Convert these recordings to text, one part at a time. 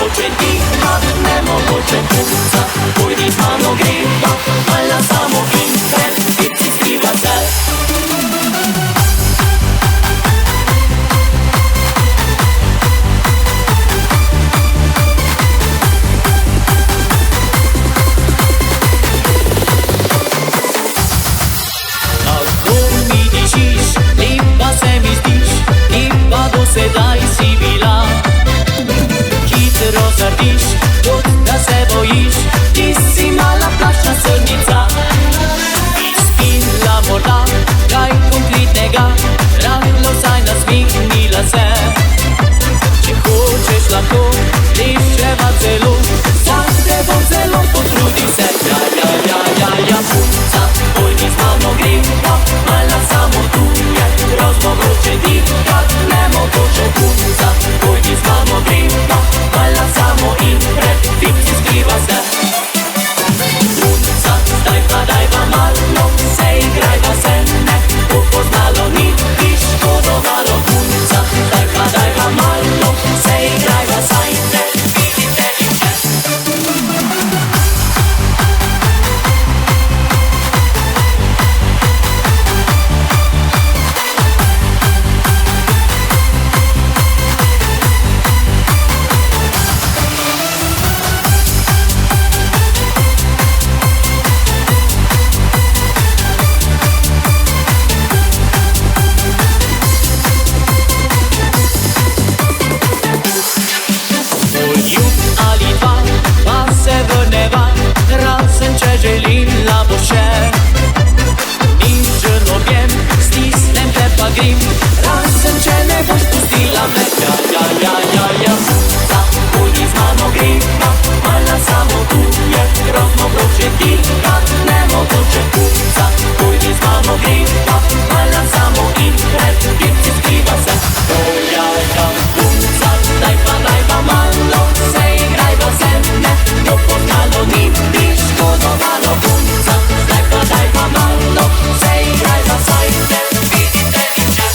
mogoče dihat, nemogoče pucat, pojdi z mano greva, valjda samo in pred, ti skriva se. Sedaj si bila, hitro zardiš, kot da se bojiš, ti si mala plašna srnica. Izpila morda kaj konkretnega, rahlo vsaj nasmihnila se. Če hočeš lahko, reševa celo, za te bom zelo potrudi se. Ja, punca, pojdi z mano greva, mala samo tu je, razmogoče dihat, nemogoče punca, pojdi z mano greva, mala samo in pred, ti skriva se. Punca, zdaj pa dajva malo, se igrajva se, ne upoznalo ni, ti škodovalo. Punca, zdaj pa dajva malo, se igrajva saj, ne vidite niče. Želila bo še nižen objem, stisnem te pa grem, razen če ne boš pustila me. Ja, punca, pojdi z mano greva, mala samo tu je, razmogoče dihat, nemogoče punca, pojdi z mano greva, mala samo in pred, ti skriva se. Ja, punca, daj pa malo, se igrajva se, ne upoznalo ni, ti škodovalo. Punca, zdaj pa malo, se igrajva saj, ne vidite niče.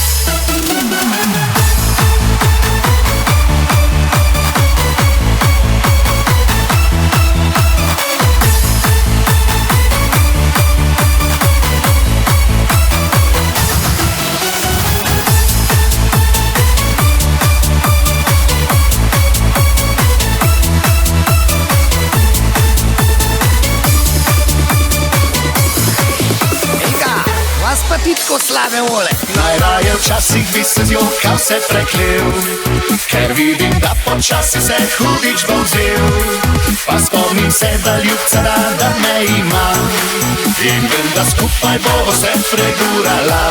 Pitko slabe vole. Najraje včasih bi se zjokal, se preklel, ker vidim, da počasi se hudič bo vzel. Pa spomnim se, da ljubca rada me ima in vem, da skupaj bo se pregurala.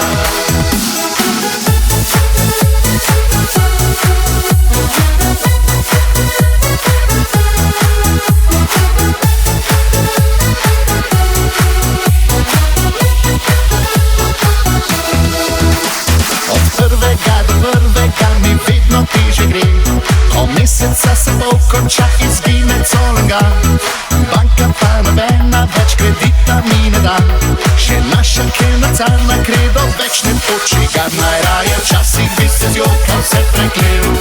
Mi vedno teže gre, ko meseca se bo konča, izgine colega. Banka pa nobena več kredita mi ne da, še naša kelnerca na kredo več ne toči ga. Najraje včasih bi se zjokal, se preklel,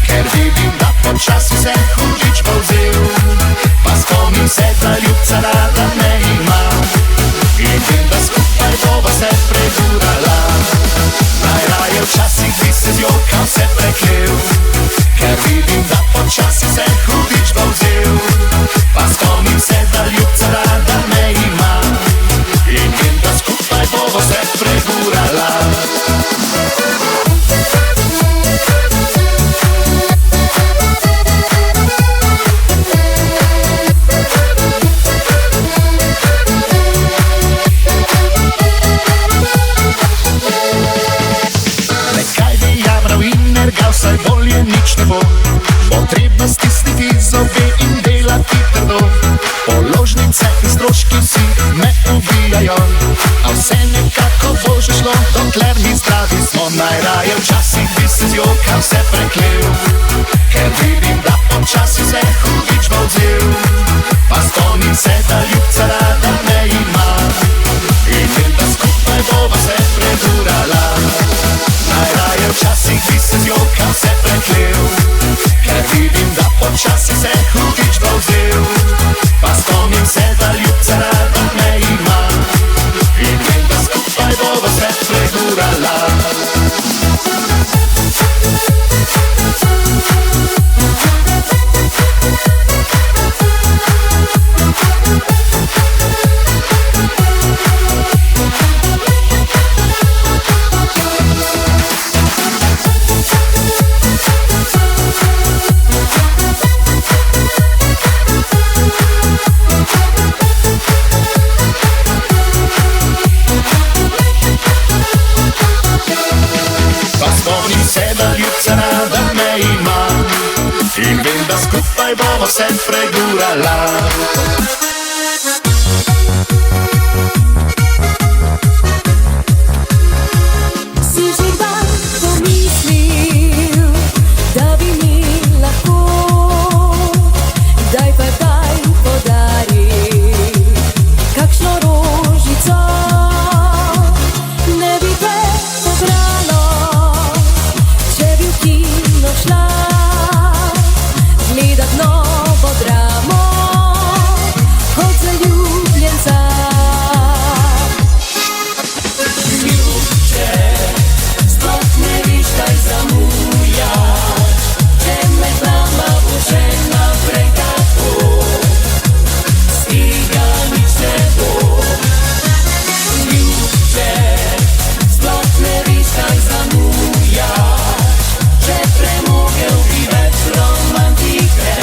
ker vidim, da počasi se hudič bo vzel. Pa spomnim se, da ljubca rada me ima in vem, da skupaj bova se pregurala. Najraje včasih bi se zjokal, se preklel, ker vidim, da počasi se hudič bo vzel. Pa spomnim se, da ljubca rada me ima in vem, da skupaj bova se pregurala. Saj bolje nič ne bo, potrebno stisniti zobe in delati trdo. Položnice in stroški si me ubijajo, a vse nekako bo že šlo, dokler mi zdravi smo. Najraje včasih bi se zjokal, se preklel, ker vidim, da počasi se hudič bo vzel. Pa spomnim se, da ljubca rada me ima in vem, da skupaj bova se pregurala. Najraje včasih bi se zjokal, se preklel, ker vidim, da počasi počasi se hudič povzel. Pa spomnim se, da ljubca rada me ima in vem, da skupaj bova se pregurala. Rada me ima in vem, da skupaj bomo vse pregurala. Si že kdaj pomislil, da bi mi lahko kdaj pa kaj podaril, kakšno rožico? Ne bi te pobralo, če bi v kino šla gledat novo dramo kot zaljubljenca. Ljubče, sploh ne viš, kaj zamujaš, če med nama bo še naprej tako, s tega nič ne bo. Ljubče, sploh ne viš, kaj zamujaš, če premogel bi več romantike,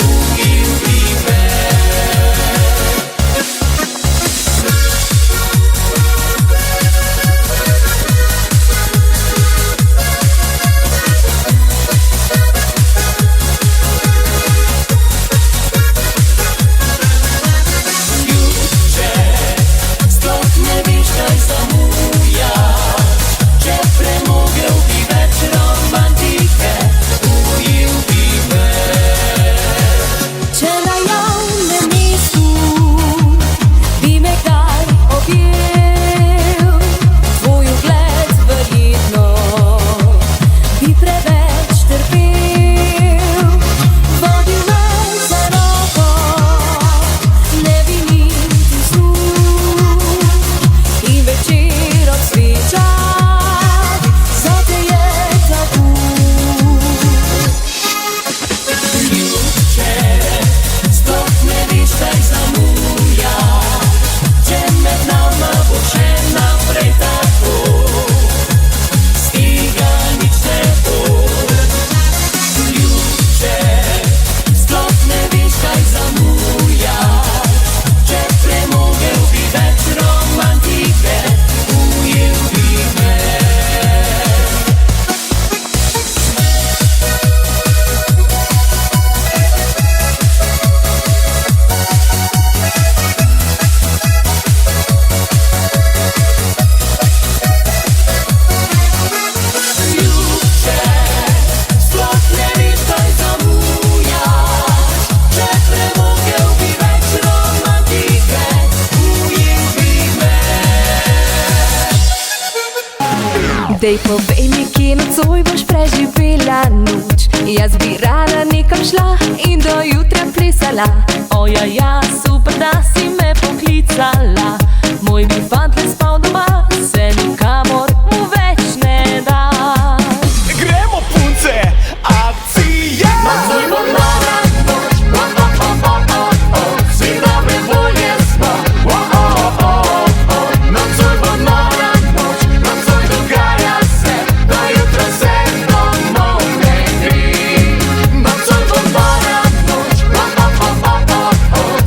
ujil bi me. Ljubče, sploh ne viš, kaj zamujaš, če premogel bi več romantike, ujil bi me. Če na javnem mestu bi me kdaj objel, tvoj ugled verjetno bi preveč trpel. Vodil me za roko, ne bi niti snu in večer ob svečah zate je tabu. Ljubče, sploh ne viš, kaj zamujaš, če med nama bo še naprej tako, s tega nič ne bo. Ljubče, sploh ne viš, kaj zamujaš, če premogel bi več romantike, ujel bi me. Ljubče, sploh ne viš, kaj zamujaš, če premogel bi več romantike, ujel bi me. Dej povej mi, kje nocoj boš preživela noč. Jaz bi rada nekam šla in do jutra plesala. Oja, ja, super, da si me poklicala. Moj mi fant ne spal doma, se nikamor mu več ne da. Gremo punce, akcija! Nocoj bo nora noč, vsi dobre volje smo. Nocoj bo nora noč, nocoj dogaja se, do jutra se domov ne gre. Nocoj bo nora noč,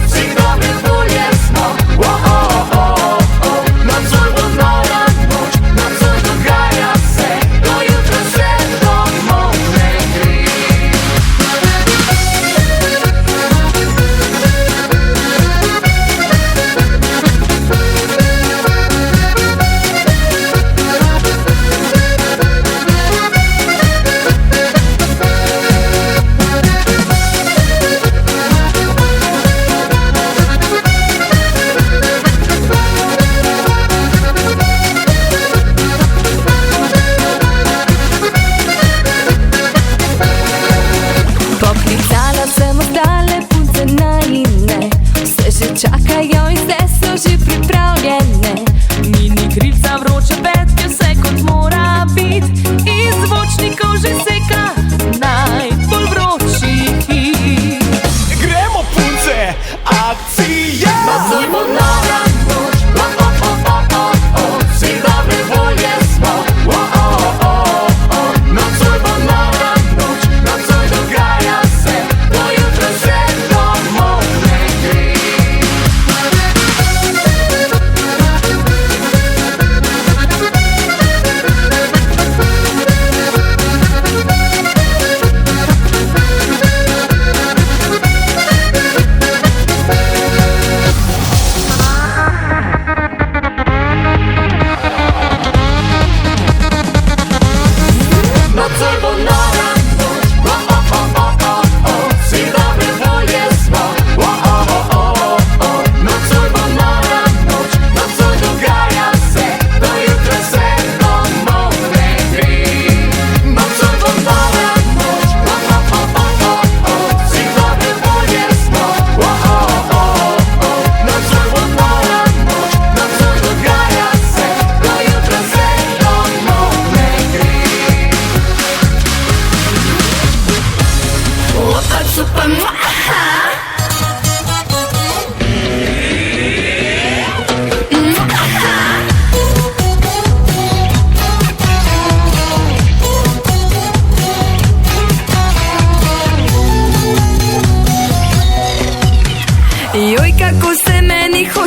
vsi dobre volje smo. Nocoj bo nora noč,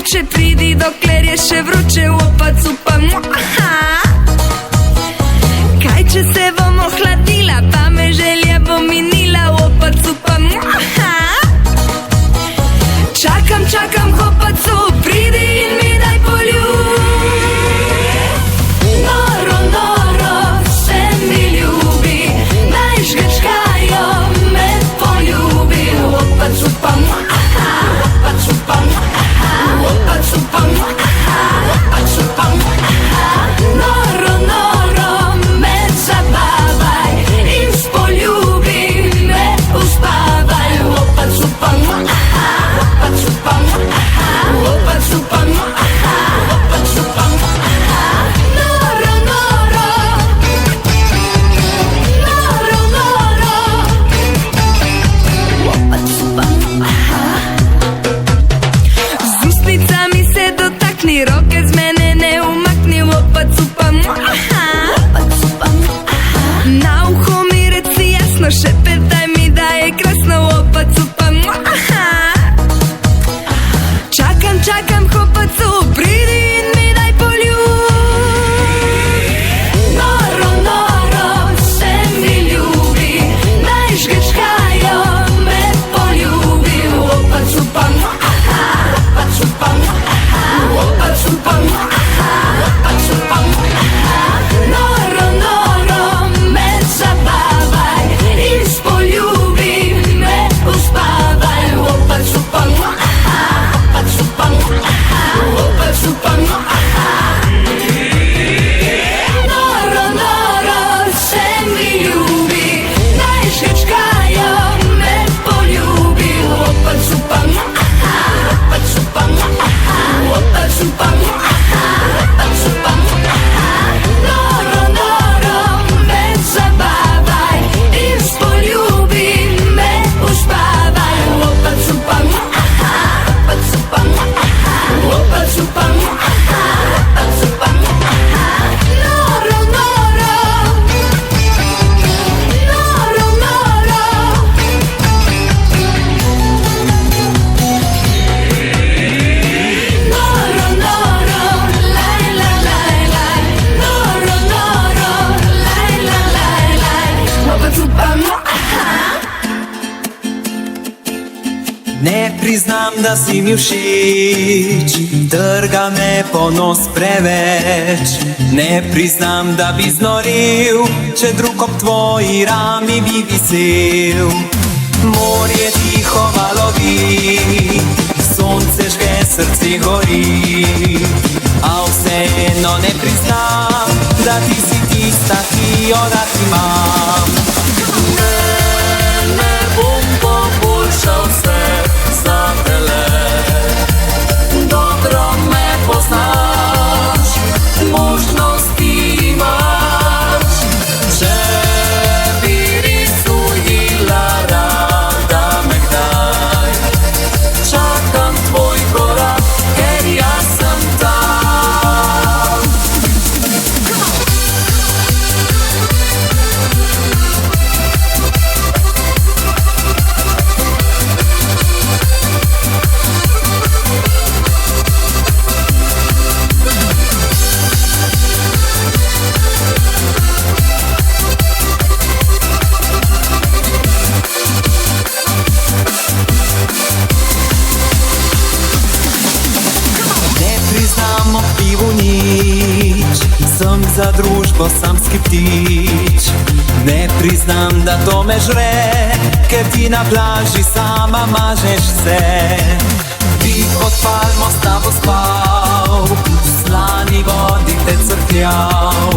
mogoče pridi, dokler je še vroče v opacu, pa kaj če se bom ohladila, pa me želja bo minila, v opacu pa čakam, čakam v opacu, pridi in mi daj poljub. Noro, noro se mi ljubi, naj žgečkajo me poljubi, v opacu pa noro, noro me zabavaj in s poljubi me uspavaj, v opacu pa noro, noro, noro, noro, v opacu pa z ustnicami se dotakni, roke z mene ne umakni, v opacu pa na uho mi reci jasno, šepetaj mi da je krasno, v opacu pa čakam, čakam v opacu, pridi in mi daj poljub. Noro, noro se mi ljubi, naj žgečkajo me poljubi, v opacu pa noro, noro me zabavaj in s poljubi me uspavaj, v opacu pa noro, noro se mi ljubi, naj žgečkajo me poljubi, v opacu pa noro, noro me zabavaj in s poljubi me uspavaj, v opacu pa noro, noro, noro, noro, noro, noro, laj, laj, laj, laj, noro, noro, laj, laj, laj, laj, v opacu pa Ne priznam, da si mi všeč, trga me ponos preveč. Ne priznam, da bi znoril, če drug ob tvoji rami bi visel. Morje tiho valovi, sonce žge, srce gori, a vseeno ne priznam, da ti si tista, ki jo rad imam. Ne bom poboljšal vse za tele, dobro me poznaš, možnosti imaš. Če bi risujila rada me kdaj, čakam tvoj korak, ker jaz sem tam. Sem za družbo samski ptič, ne priznam, da to me žre, ker ti na plaži sama mažeš se. Bi pod palmo s tabo spal, v slani vodi te crkljal,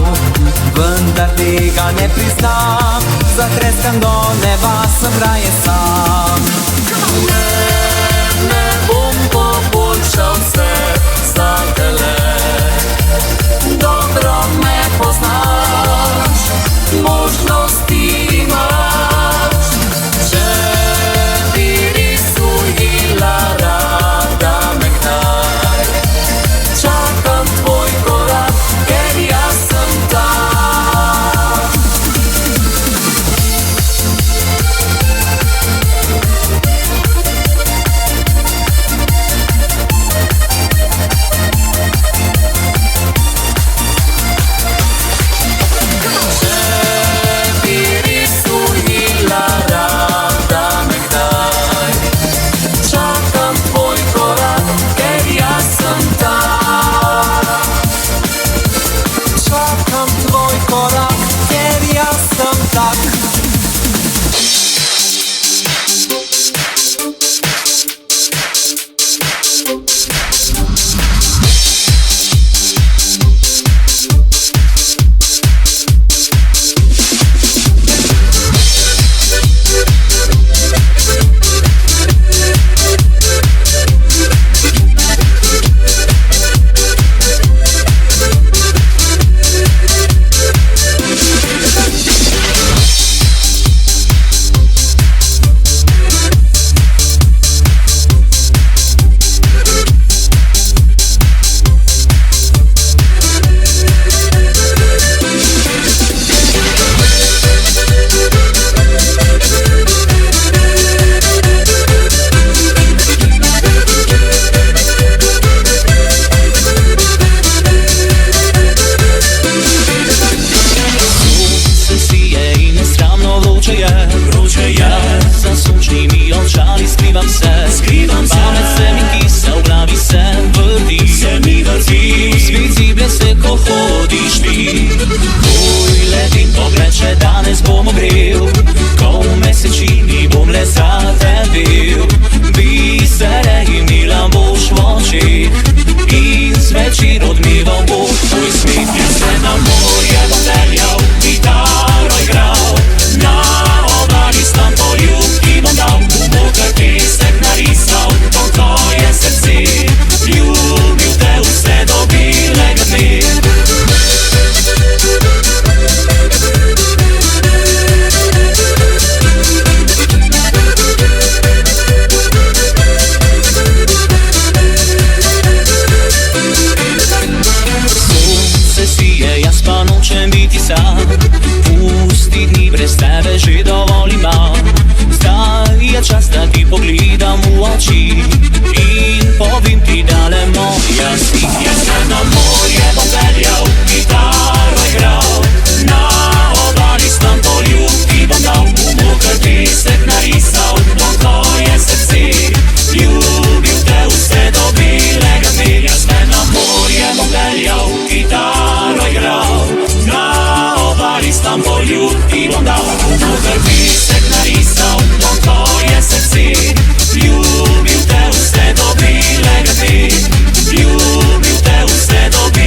vendar tega ne priznam, zatreskam do neba, sem raje sam. Ne bom poboljšal vse za tele, dobro me poznaš, možnosti imaš. Če bi risujila rada me kdaj, čakam tvoj korak, ker jaz sem tam. Pusti dni brez tebe že dovolj imam. Zdaj je čas, da ti pogledam v oči in povem ti, da le moja si. Jaz me na morje bom peljal, kitaro igral, na obali s tam poljub ti bom dal, v moker pesek narisal, bom tvoje srce ljubil te vse do belega dne. Jaz me na morje bom peljal, kitaro igral, na obali s tam poljub ti bom dal, v moker pesek narisal, bom tvoje srce ljubil te vse do belega dne. Ljubil te vse do belega dne.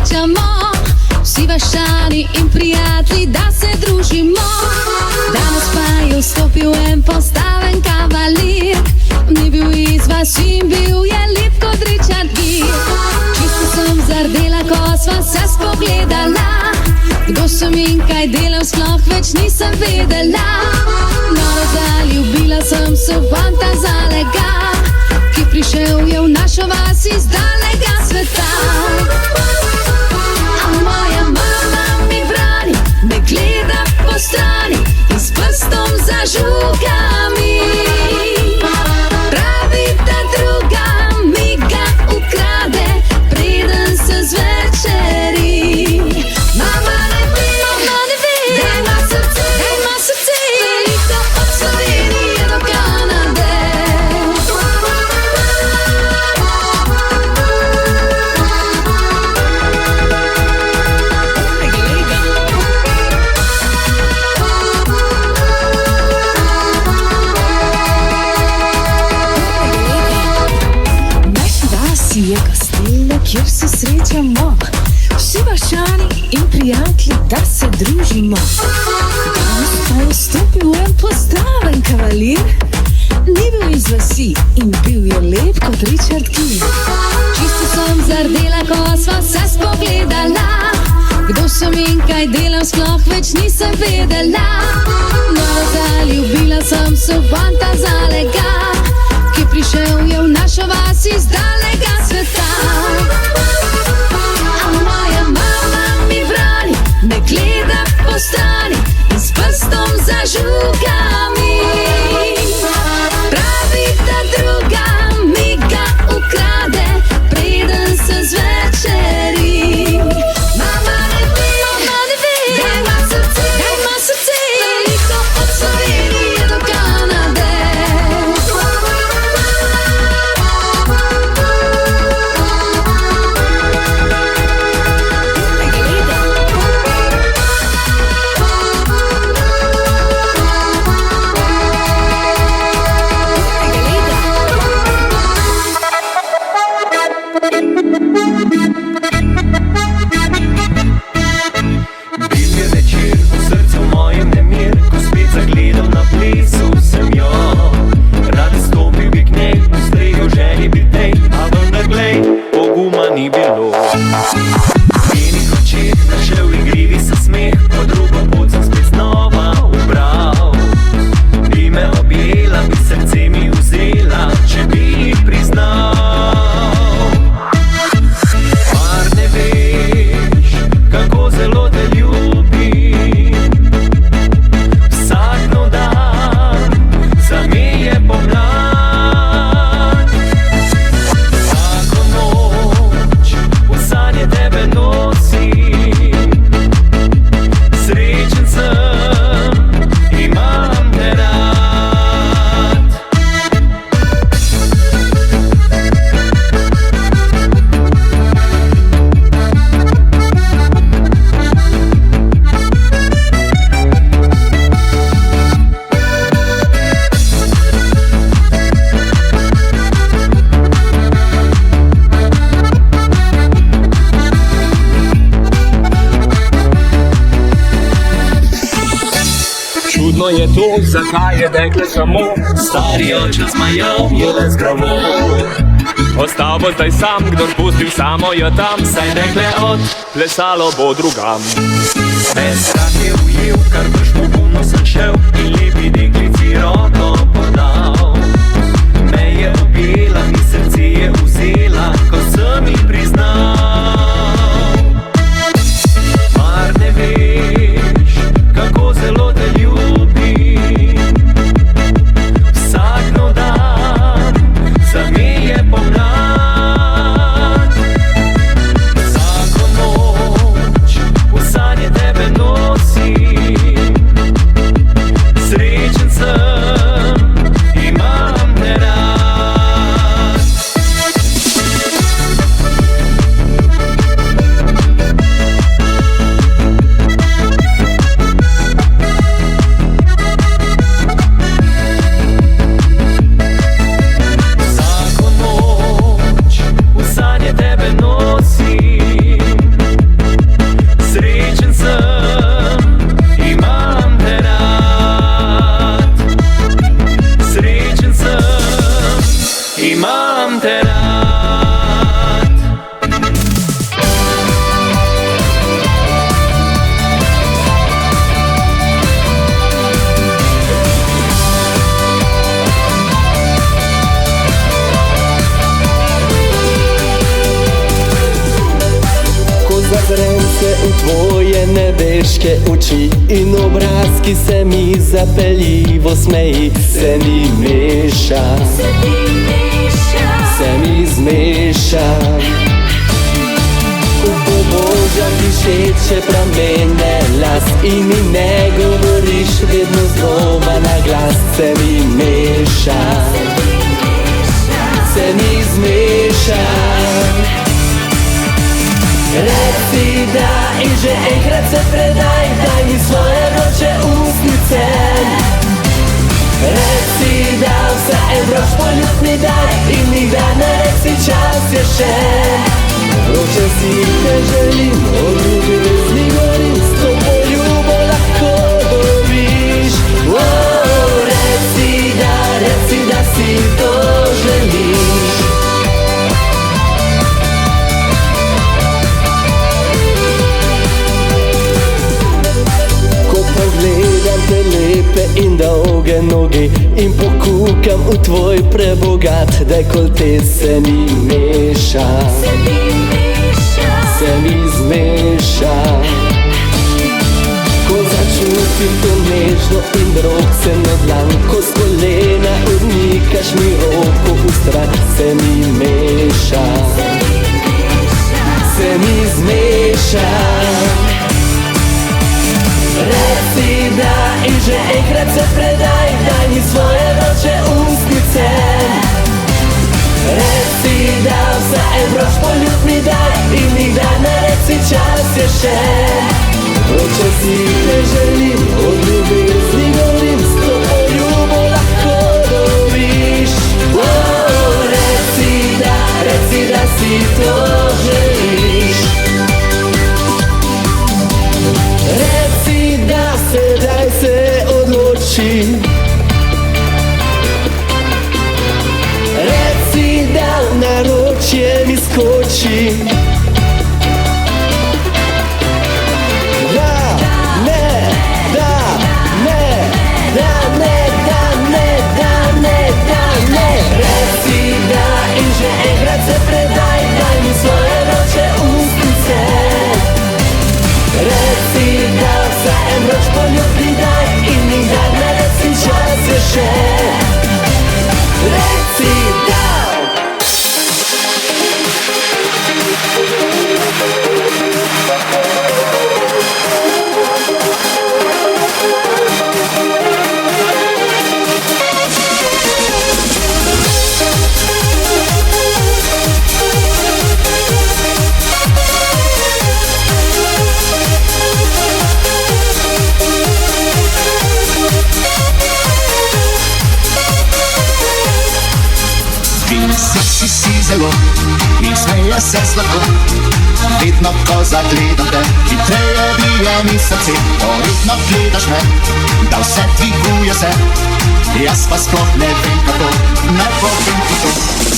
srečamo, vsi vaščani in prijatelji, da se družimo. Danes pa je vstopil en postaven kavalir, ni bil iz vas in bil je lep kot Richard Gere. Čisto sem zardela, ko sva se spogledala, kdo sem in kaj delam, sploh več nisem vedela. Noro zaljubila sem se v fanta zalega, ki prišel je v našo vas iz daljega sveta. A moja mama mi brani, me gleda po strani in s prstom zažuga mi. Pravi, da druga mi ga ukrade, preden se zvečeri. Mama ne ve, da ima srce, veliko od Slovenije do Kanade. Je kastelja, kjer se srečamo, vsi vaščani in prijatelji, da se družimo. Danes pa je vstopil en postaven kavalir, ni bil iz vasi in bil je lep kot Richard Gere. Čisto sem zardela, ko sva se spogledala, kdo sem in kaj delam, sploh več nisem vedela. No, zaljubila sem se v fanta zalega, ki prišel je v našo vas iz daljega sveta. A moja mama mi brani, me gleda po strani in s prstom zažuga mi. Pravi, da druga mi ga ukrade, preden se zvečeri. Mama ne ve, da ima srce, veliko od Slovenije do Kanade. Čudno je to, zakaj je dekle samo Stari oče zmajal je le zgramo. Ostal bo zdaj sam, kdor pustil samo jo tam, Saj dekle od plesalo bo drugam. Ves strah je ujel, kar brž pogumno sem šel in lepi deklici roko podal. Me je objela, mi srce je vzela, ko sem ji priznal. Mar ne veš, kako zelo te ljubim. Vsak nov dan za me je pomlad. Vsako noč v sanje tebe nosim. angleške oči in obraz, ki se mi zapeljivo smeji, se mi meša, se mi zmeša. Obožam dišeče pramene las in mi ne govoriš vedno znova na glas, se mi meša, se mi zmeša. Reci da in že enkrat se predaj, daj mi svoje vroče ustnice. Reci da vsa en vroč poljub mi daj in nikdar ne reci čas je še. Vroče si te želim, od ljubezni gorim, s to poljubo lahko dobiš. Reci da si to želiš. Pogledam te lepe in dolge noge in pokukam v tvoj prebogat dekolte, se mi meša, se mi zmeša. Ko začutim to nežno in drog se na dlan, ko s kolena odmikaš mi roko v stran, se mi meša, se mi zmeša. Reci da in že enkrat se predaj, daj mi svoje vroče ustnice. Reci da vsa en vroč poljub mi daj in nikdar ne reci čas je še. Vroče si te želim, od ljubezni gorim, s to poljubo lahko dobiš. Reci da si to želiš. Reci da sedaj se odloči. Reci da naročje mi skoči. Da, ne, da, ne, da, ne, da, ne, da, ne, da, ne. Reci da in že enkrat se predaj, daj mi svoje vroče ustnice. Reci da vsa en vroč poljub mi daj in nikdar ne reci čas je še. Reci da. Si zelo in smeje se slabo. Vedno ko zagledam te, hitreje bije mi srce. Poredno gledaš me, da vse dviguje se. Jaz pa sploh ne vem kako, naj povem ti to.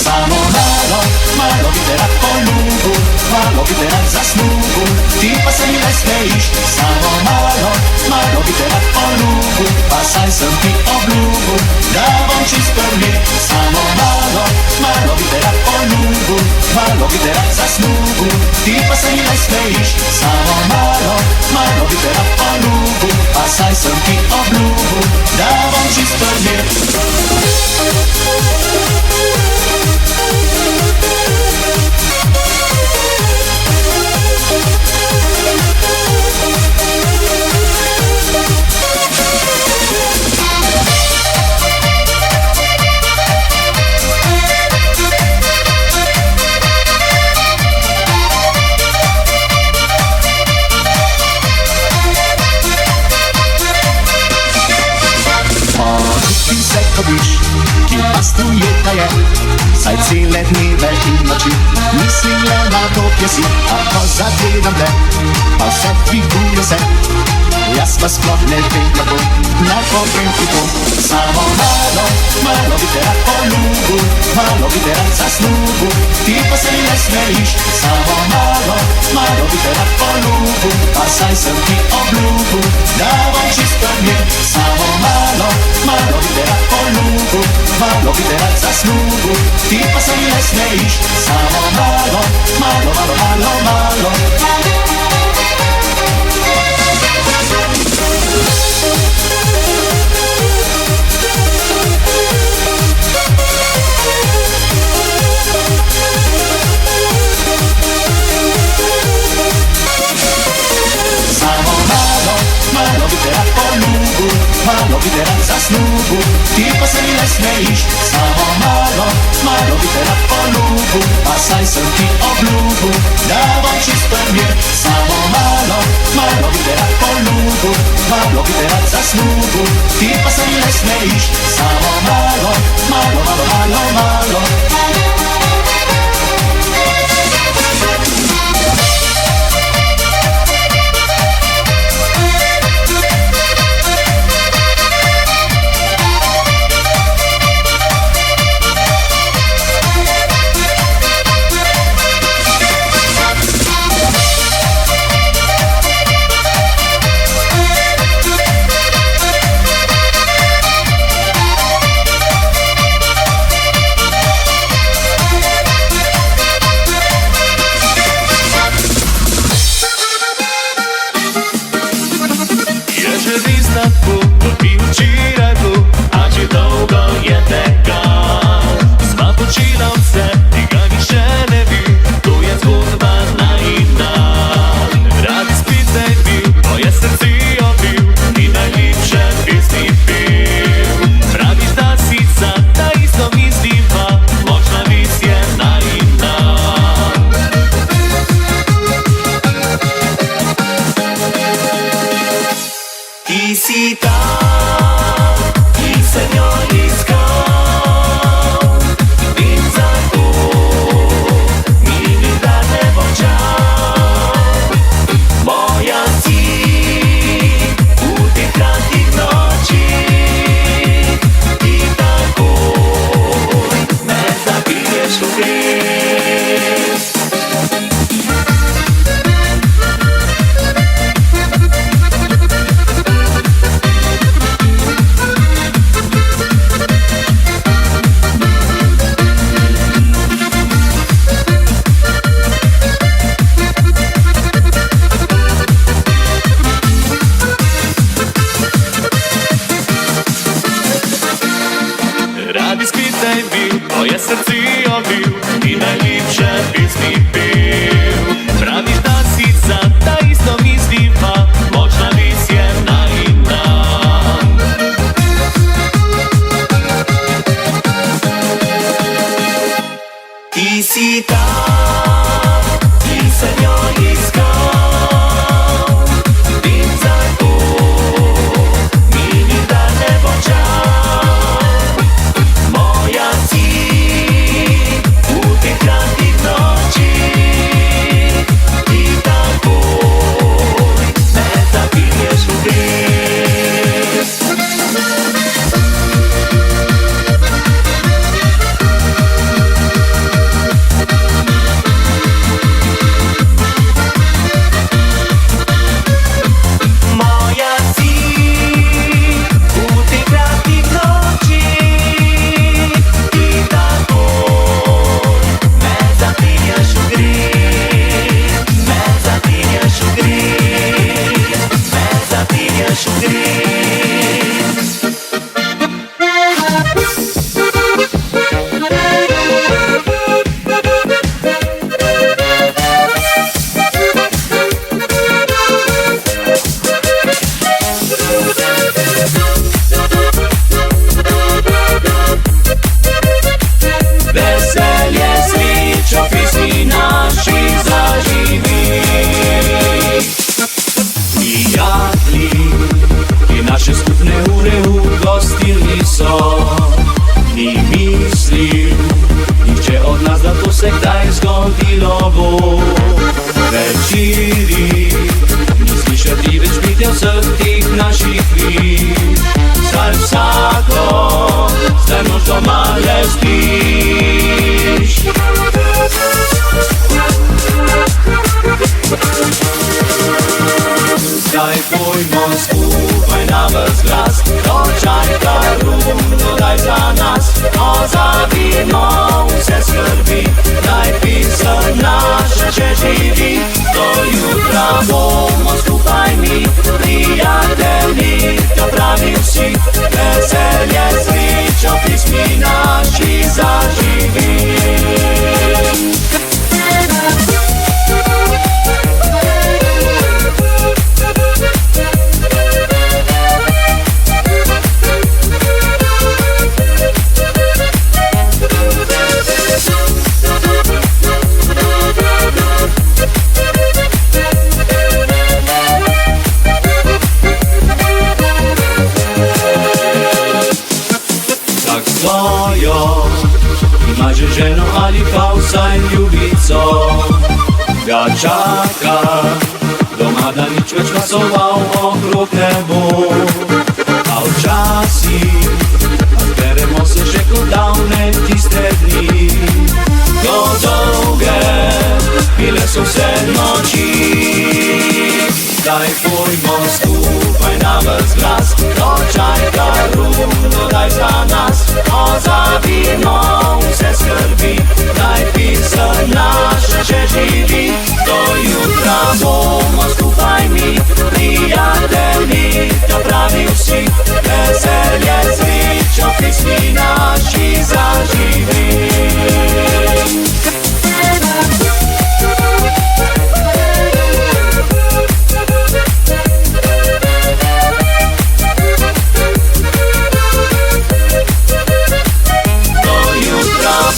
Samo malo, malo bi te rad poljubil, malo bi te rad zasnubil, ti pa se mi ne smejiš. Samo malo, malo bi te rad poljubil, pa saj sem ti obljubil, da bom čist prvi. Samo malo, malo bi te rad poljubil, malo bi te rad zasnubil, ti pa se mi ne smejiš. Samo malo, malo bi te rad poljubil, pa saj sem ti obljubil, da bom čist prvi. Ki pastuje ta je, saj cele dneve in noči mislim le na to, kje si. A ko zagledam te, pa vse dviguje se. Jaz pa sploh ne vem kako, naj povem ti to. Samo malo, malo bi te rad poljubil, malo bi te rad zasnubil, ti pa se mi ne smejiš. Samo malo, malo bi te rad poljubil, pa saj sem ti obljubil, da bom čist prvi. Samo malo, malo bi te rad poljubil, malo bi te rad zasnubil, ti pa se mi ne smejiš. Samo malo, malo, malo, malo, malo. Malo by teraz za snubu, ty pa se mi ne smejiš. Samo malo by teraz po ljubu, a saj sam ti obljubu, da bom čist prmjer. Samo malo by teraz po ljubu, malo by teraz za snubu, ti pa se mi ne smejiš. Samo malo. Do jutra bomo skupaj mi. Dojo, imaže ženu, ali kao sa ljubicom ga čaka. Doma da nič več masoval okrog nebu. A včasih beremo se že kot davne tiste dni. Do dolge bile so vse noči. Daj pojmo skupaj na ves glas, ročajka runo daj za nas. Ozavimo vse skrbi, daj pisem naša še živi. Do jutra bomo skupaj mi, prijatelji, to pravi vsi. Veselje, srečo, pismi naši zaživi.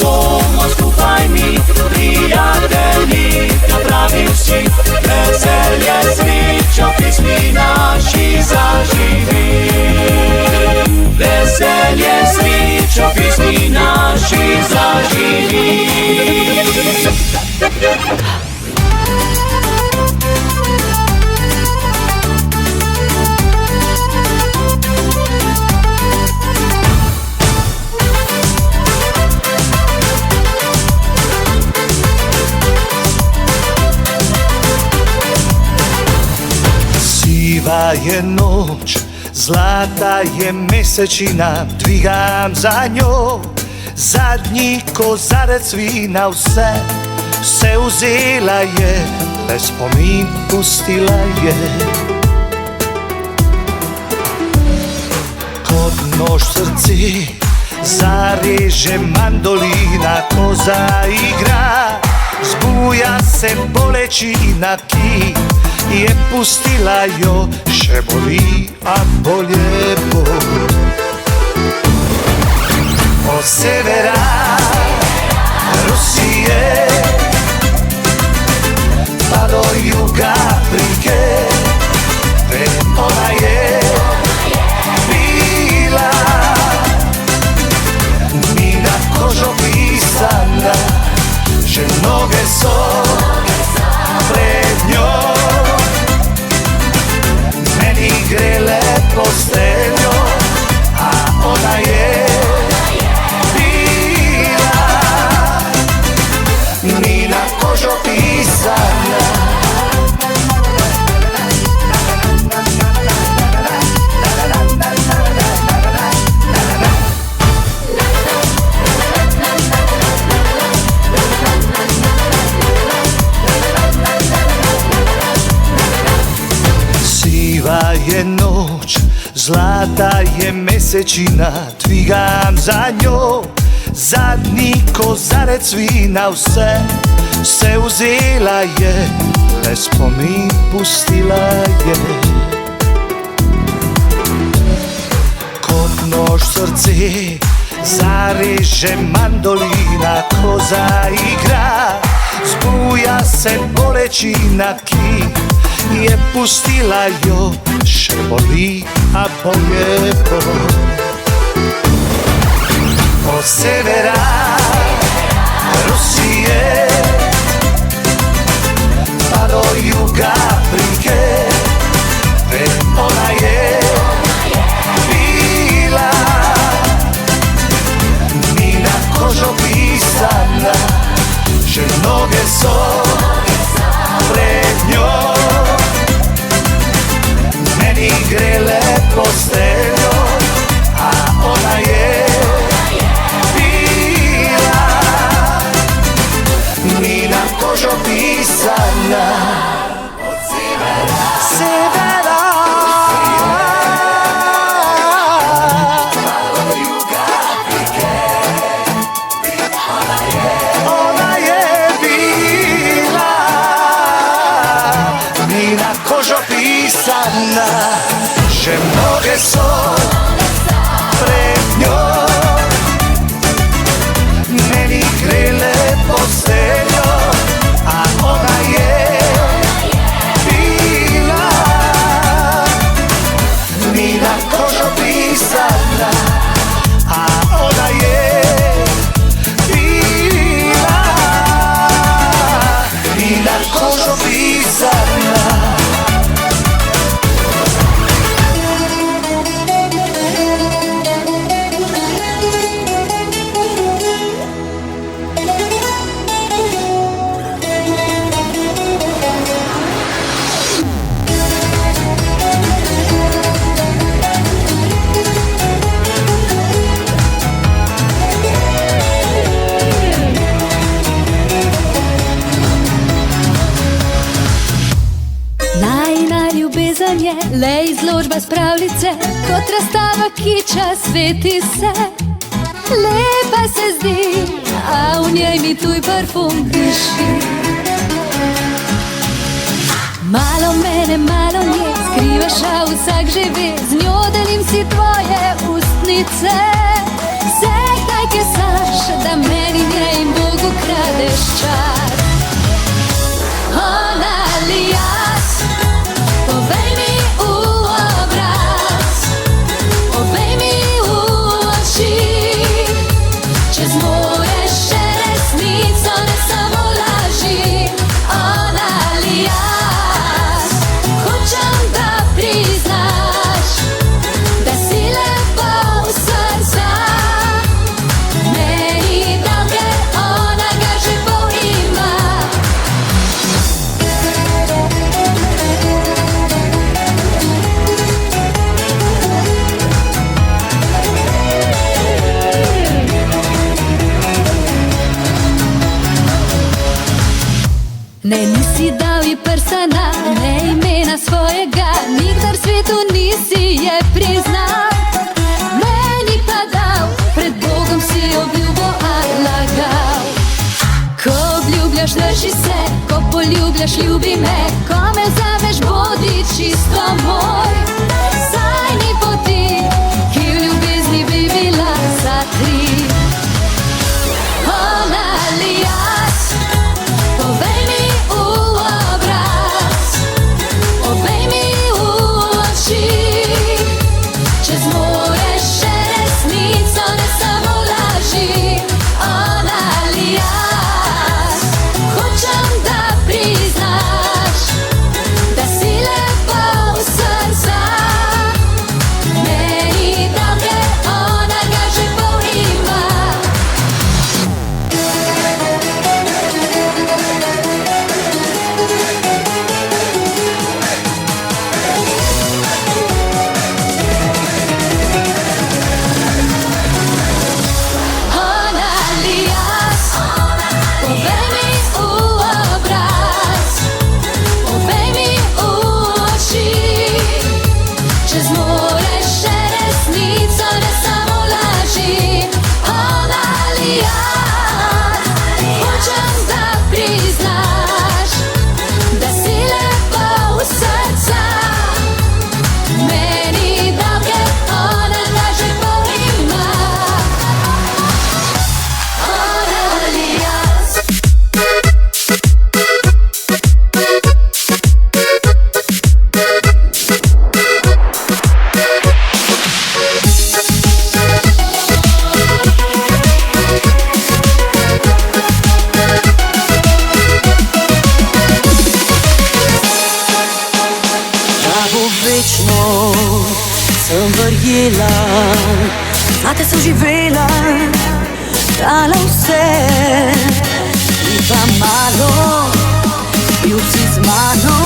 Bomo skupaj mi, prijatelji, da pravi vsi. Veselje, srečo, pismi naši zaživi. Veselje, srečo, pismi naši zaživi. Siva je noć, zlata je mesečina, dvigam za njom zadnji kozarec vina. Vse vzela je, le spomin pustila je. Kot nož v srci zareže mandolina, ko zaigra, zbuja se bolečina, ki je pustila jo, še boli, a bolje bo. Od severa Rusije pa do juga Afrike, ona je bila mi na kožo pisana, že noge so pred njom meni grele posteljo, a ona je bila mi na kožo pisana. Siva je noć, zlata je mesečina, dvigam za njom zadnji kozarec vina. Vse vzela je, le spomin pustila je. Kot nož v srce zareže mandolina, ko zaigra, zbuja se bolečina, ki je pustila jo, še boli, a bolje bo. Od severa Rusije pa do juga Afrike, ona je bila mi na kožo pisana, že noge so pred njom meni grele posteljo, a ona je bila mi na kožo pisana. Od severa do juga Afrike, ona je bila mi na kožo pisana, že mnoge so pred njom meni grele posteljo, a ona je bila mi na kožo pisana, a ona je s pravljice, kot razstava kiča sveti se. Lepa se zdi, a v njej mi tuj parfum diši. Malo mene, malo nje, skrivaš, a vsak že ve, z njo delim si tvoje ustnice. Sekaj kesaš, da meni njej in Bogu kradeš čas. Ona ali jaz, povej mi v obraz, povej mi v oči, če zmoreš še resnico, ne samo laži. Ona ali jaz, hočem, da priznaš, da si lepa v srca. Meni davke, ona ga že pol ima. Ne, nisi dal ji prstana, ne imena svojega, nikdar svetu nisi je priznal. Meni pa dal, pred Bogom si obljubo, a lagal. Ko obljubljaš, drži se, ko poljubljaš, ljubi me, ko me vzameš, bodi čisto moj. Saj ni poti, ki v ljubezni bi bila za tri. Ona ali jaz, povej mi v obraz, povej mi v oči, če zmoreš še resnico, ne samo laži. Ona ali jaz, hočem, da priznaš, da si lepa v srca. Meni davke, ona ga že pol ima. Ona ali jaz, povej mi v obraz, povej mi v oči, če zmoreš še resnico, ne samo laži. Ona ali jaz, hočem, da priznaš, da si lepa v srca. Meni davke, ona ga že pol ima. Ona ali jaz. Pravo večno sem verjela, zate sem živela, dala vse. Ni pa malo, bil si z mano,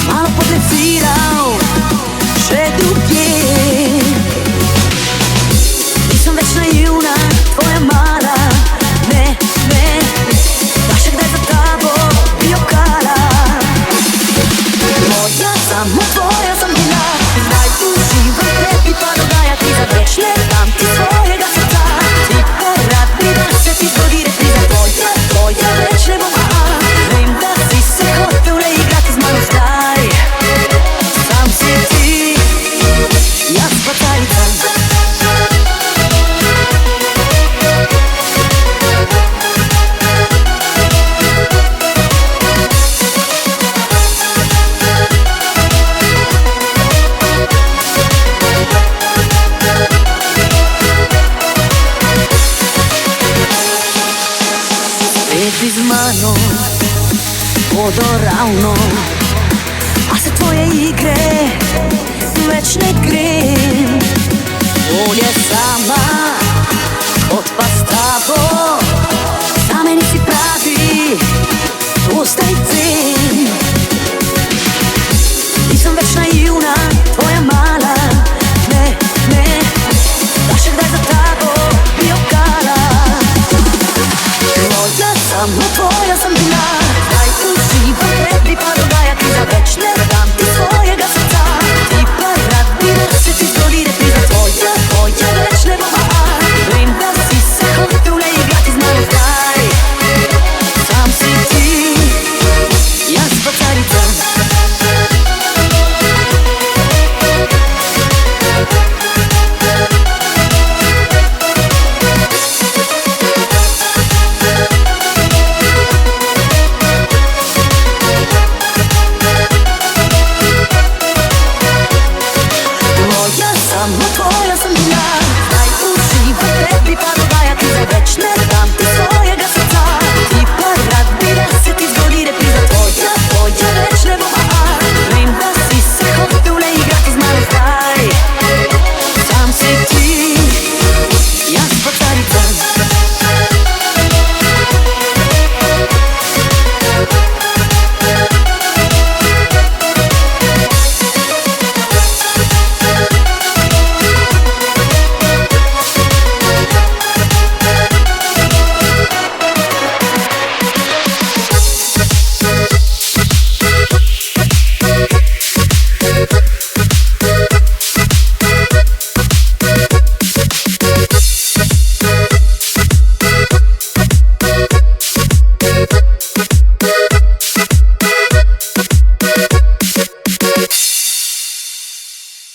malo podlefiral, še drugje. Nisem več naivna, tvoja mala, ne, ne, da še kdaj za tabo bi jokala. Moja, samo tvoja sem bila, zdaj uživam v tebi, pa dogajati za več ne dam ti svojega srca. Ti pa rad bi, da se ti zgodi repriza, tvoja, tvoja več ne bom, vem, da si se hotel le igrati z mano zdaj. Sam si ti, jaz pa tajca. Spet z mano bodo ravno, a se tvoje igre več ne grem. Bolje sama, kot pa s tabo, za meni si pravi, to zdaj vem.